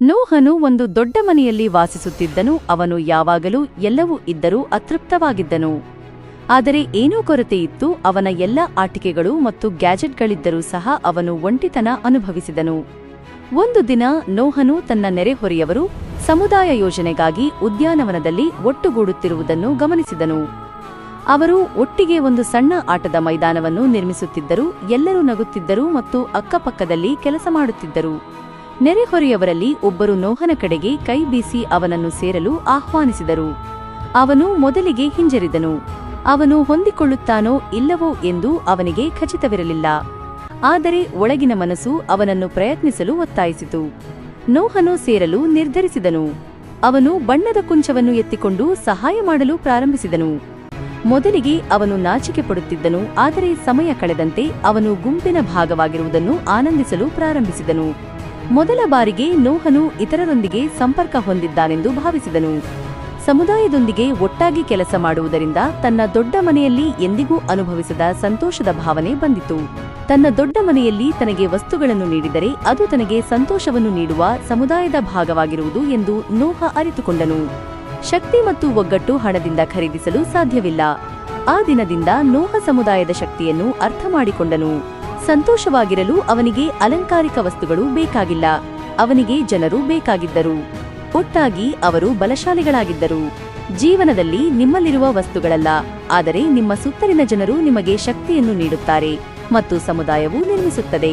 ನೋಹನು ಒಂದು ದೊಡ್ಡ ಮನೆಯಲ್ಲಿ ವಾಸಿಸುತ್ತಿದ್ದನು. ಅವನು ಯಾವಾಗಲೂ ಎಲ್ಲವೂ ಇದ್ದರೂ ಅತೃಪ್ತವಾಗಿದ್ದನು. ಆದರೆ ಏನೂ ಕೊರತೆಯಿತ್ತು. ಅವನ ಎಲ್ಲ ಆಟಿಕೆಗಳು ಮತ್ತು ಗ್ಯಾಜೆಟ್ಗಳಿದ್ದರೂ ಸಹ ಅವನು ಒಂಟಿತನ ಅನುಭವಿಸಿದನು. ಒಂದು ದಿನ ನೋಹನು ತನ್ನ ನೆರೆಹೊರೆಯವರು ಸಮುದಾಯ ಯೋಜನೆಗಾಗಿ ಉದ್ಯಾನವನದಲ್ಲಿ ಒಟ್ಟುಗೂಡುತ್ತಿರುವುದನ್ನು ಗಮನಿಸಿದನು. ಅವರು ಒಟ್ಟಿಗೆ ಒಂದು ಸಣ್ಣ ಆಟದ ಮೈದಾನವನ್ನು ನಿರ್ಮಿಸುತ್ತಿದ್ದರು. ಎಲ್ಲರೂ ನಗುತ್ತಿದ್ದರು ಮತ್ತು ಅಕ್ಕಪಕ್ಕದಲ್ಲಿ ಕೆಲಸ ಮಾಡುತ್ತಿದ್ದರು. ನೆರೆಹೊರೆಯವರಲ್ಲಿ ಒಬ್ಬರು ನೋಹನ ಕಡೆಗೆ ಕೈ ಬೀಸಿ ಅವನನ್ನು ಸೇರಲು ಆಹ್ವಾನಿಸಿದರು. ಅವನು ಮೊದಲಿಗೆ ಹಿಂಜರಿದನು. ಅವನು ಹೊಂದಿಕೊಳ್ಳುತ್ತಾನೋ ಇಲ್ಲವೋ ಎಂದು ಅವನಿಗೆ ಖಚಿತವಿರಲಿಲ್ಲ. ಆದರೆ ಒಳಗಿನ ಮನಸ್ಸು ಅವನನ್ನು ಪ್ರಯತ್ನಿಸಲು ಒತ್ತಾಯಿಸಿತು. ನೋಹನು ಸೇರಲು ನಿರ್ಧರಿಸಿದನು. ಅವನು ಬಣ್ಣದ ಕುಂಚವನ್ನು ಎತ್ತಿಕೊಂಡು ಸಹಾಯ ಮಾಡಲು ಪ್ರಾರಂಭಿಸಿದನು. ಮೊದಲಿಗೆ ಅವನು ನಾಚಿಕೆ ಪಡುತ್ತಿದ್ದನು. ಆದರೆ ಸಮಯ ಕಳೆದಂತೆ ಅವನು ಗುಂಪಿನ ಭಾಗವಾಗಿರುವುದನ್ನು ಆನಂದಿಸಲು ಪ್ರಾರಂಭಿಸಿದನು. ಮೊದಲ ಬಾರಿಗೆ ನೋಹನು ಇತರರೊಂದಿಗೆ ಸಂಪರ್ಕ ಹೊಂದಿದ್ದಾನೆಂದು ಭಾವಿಸಿದನು. ಸಮುದಾಯದೊಂದಿಗೆ ಒಟ್ಟಾಗಿ ಕೆಲಸ ಮಾಡುವುದರಿಂದ ತನ್ನ ದೊಡ್ಡ ಮನೆಯಲ್ಲಿ ಎಂದಿಗೂ ಅನುಭವಿಸದ ಸಂತೋಷದ ಭಾವನೆ ಬಂದಿತು. ತನ್ನ ದೊಡ್ಡ ಮನೆಯಲ್ಲಿ ತನಗೆ ವಸ್ತುಗಳನ್ನು ನೀಡಿದರೆ ಅದು ತನಗೆ ಸಂತೋಷವನ್ನು ನೀಡುವ ಸಮುದಾಯದ ಭಾಗವಾಗಿರುವುದು ಎಂದು ನೋಹ ಅರಿತುಕೊಂಡನು. ಶಕ್ತಿ ಮತ್ತು ಒಗ್ಗಟ್ಟು ಹಣದಿಂದ ಖರೀದಿಸಲು ಸಾಧ್ಯವಿಲ್ಲ. ಆ ದಿನದಿಂದ ನೋಹ ಸಮುದಾಯದ ಶಕ್ತಿಯನ್ನು ಅರ್ಥಮಾಡಿಕೊಂಡನು. ಸಂತೋಷವಾಗಿರಲು ಅವನಿಗೆ ಅಲಂಕಾರಿಕ ವಸ್ತುಗಳು ಬೇಕಾಗಿಲ್ಲ. ಅವನಿಗೆ ಜನರು ಬೇಕಾಗಿದ್ದರು. ಒಟ್ಟಾಗಿ ಅವರು ಬಲಶಾಲಿಗಳಾಗಿದ್ದರು. ಜೀವನದಲ್ಲಿ ನಿಮ್ಮಲ್ಲಿರುವ ವಸ್ತುಗಳಲ್ಲ, ಆದರೆ ನಿಮ್ಮ ಸುತ್ತಲಿನ ಜನರು ನಿಮಗೆ ಶಕ್ತಿಯನ್ನು ನೀಡುತ್ತಾರೆ ಮತ್ತು ಸಮುದಾಯವು ನಿರ್ಮಿಸುತ್ತದೆ.